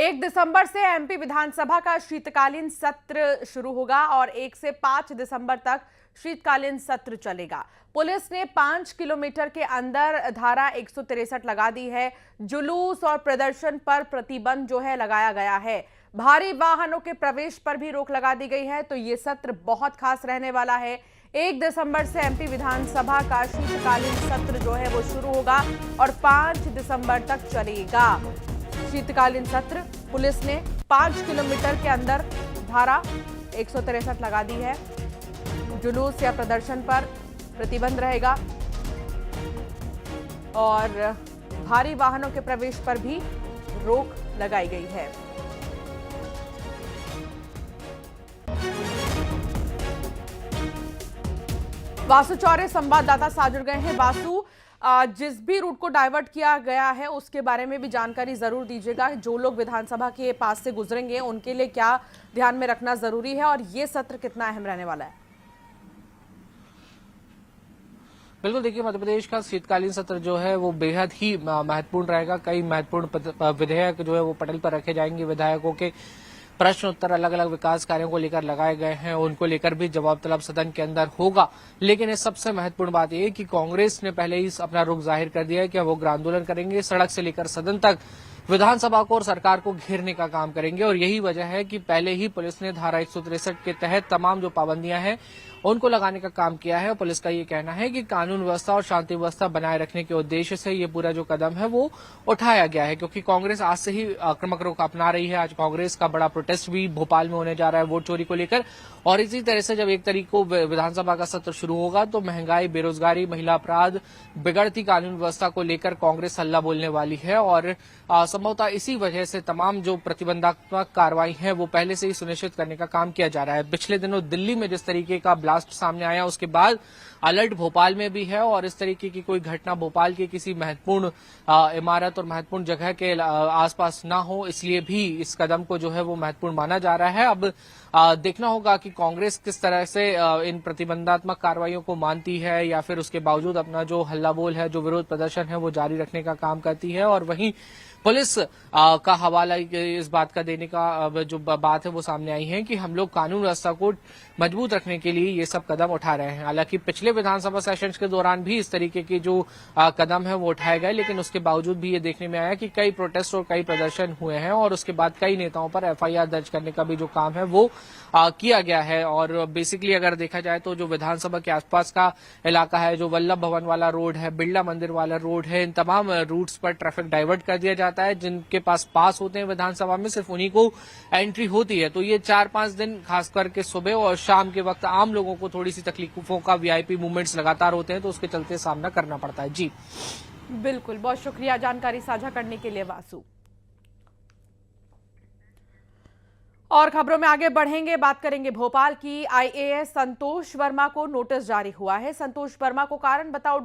1 दिसंबर से एमपी विधानसभा का शीतकालीन सत्र शुरू होगा और 1 से 5 दिसंबर तक शीतकालीन सत्र चलेगा। पुलिस ने 5 किलोमीटर के अंदर धारा 163 लगा दी है। जुलूस और प्रदर्शन पर प्रतिबंध जो है लगाया गया है। भारी वाहनों के प्रवेश पर भी रोक लगा दी गई है। तो ये सत्र बहुत खास रहने वाला है। 1 दिसंबर से एमपी विधानसभा का शीतकालीन सत्र जो है वो शुरू होगा और 5 दिसंबर तक चलेगा। शीतकालीन सत्र पुलिस ने 5 किलोमीटर के अंदर धारा 163 लगा दी है। जुलूस या प्रदर्शन पर प्रतिबंध रहेगा और भारी वाहनों के प्रवेश पर भी रोक लगाई गई है। वासु चौरे संवाददाता साथ जुड़ गए हैं। वासु, जिस भी रूट को डाइवर्ट किया गया है उसके बारे में भी जानकारी जरूर दीजिएगा। जो लोग विधानसभा के पास से गुजरेंगे उनके लिए क्या ध्यान में रखना जरूरी है और ये सत्र कितना अहम रहने वाला है? बिल्कुल, देखिए, मध्य प्रदेश का शीतकालीन सत्र जो है वो बेहद ही महत्वपूर्ण रहेगा। कई महत्वपूर्ण विधेयक जो है वो पटल पर रखे जाएंगे। विधायकों के प्रश्न उत्तर अलग अलग विकास कार्यों को लेकर लगाए गए हैं, उनको लेकर भी जवाब तलब सदन के अंदर होगा। लेकिन इस सबसे महत्वपूर्ण बात यह है कि कांग्रेस ने पहले ही अपना रुख जाहिर कर दिया है कि वो आंदोलन करेंगे, सड़क से लेकर सदन तक विधानसभा को और सरकार को घेरने का काम करेंगे। और यही वजह है कि पहले ही पुलिस ने धारा 163 के तहत तमाम जो पाबंदियां हैं उनको लगाने का काम किया है। पुलिस का ये कहना है कि कानून व्यवस्था और शांति व्यवस्था बनाए रखने के उद्देश्य से ये पूरा जो कदम है वो उठाया गया है, क्योंकि कांग्रेस आज से ही आक्रामक रुख अपना रही है। आज कांग्रेस का बड़ा प्रोटेस्ट भी भोपाल में होने जा रहा है वोट चोरी को लेकर। और इसी तरह से जब 1 तारीख को विधानसभा का सत्र शुरू होगा तो महंगाई, बेरोजगारी, महिला अपराध, बिगड़ती कानून व्यवस्था को लेकर कांग्रेस हल्ला बोलने वाली है। और संभवतः इसी वजह से तमाम जो प्रतिबंधात्मक कार्रवाई है वो पहले से ही सुनिश्चित करने का काम किया जा रहा है। पिछले दिनों दिल्ली में जिस तरीके का ब्लास्ट सामने आया उसके बाद अलर्ट भोपाल में भी है और इस तरीके की कोई घटना भोपाल के किसी महत्वपूर्ण इमारत और महत्वपूर्ण जगह के आसपास ना हो, इसलिए भी इस कदम को जो है वो महत्वपूर्ण माना जा रहा है। अब देखना होगा कि कांग्रेस किस तरह से इन प्रतिबंधात्मक कार्रवाइयों को मानती है या फिर उसके बावजूद अपना जो हल्ला बोल है, जो विरोध प्रदर्शन है वो जारी रखने का काम करती है। और वहीं पुलिस का हवाला इस बात का देने का जो बात है वो सामने आई है कि हम लोग कानून व्यवस्था को मजबूत रखने के लिए ये सब कदम उठा रहे हैं। हालांकि पिछले विधानसभा सेशंस के दौरान भी इस तरीके के जो कदम है वो उठाए गए, लेकिन उसके बावजूद भी ये देखने में आया कि कई प्रोटेस्ट और कई प्रदर्शन हुए हैं और उसके बाद कई नेताओं पर एफआईआर दर्ज करने का भी जो काम है वो किया गया है। और बेसिकली अगर देखा जाए तो जो विधानसभा के आसपास का इलाका है, जो वल्लभ भवन वाला रोड है, बिरला मंदिर वाला रोड है, इन तमाम रूट्स पर ट्रैफिक डाइवर्ट कर दिया जाता है। जिनके पास होते हैं विधानसभा में सिर्फ उन्हीं को एंट्री होती है। तो ये 4-5 दिन खास करके सुबह और शाम के वक्त आम लोगों को थोड़ी सी तकलीफों का वीआईपी मूवमेंट्स लगातार होते हैं, तो उसके चलते सामना करना पड़ता है। जी बिल्कुल, बहुत शुक्रिया जानकारी साझा करने के लिए वासु। और खबरों में आगे बढ़ेंगे, बात करेंगे भोपाल की। आईएएस संतोष वर्मा को नोटिस जारी हुआ है। संतोष वर्मा को कारण बताओ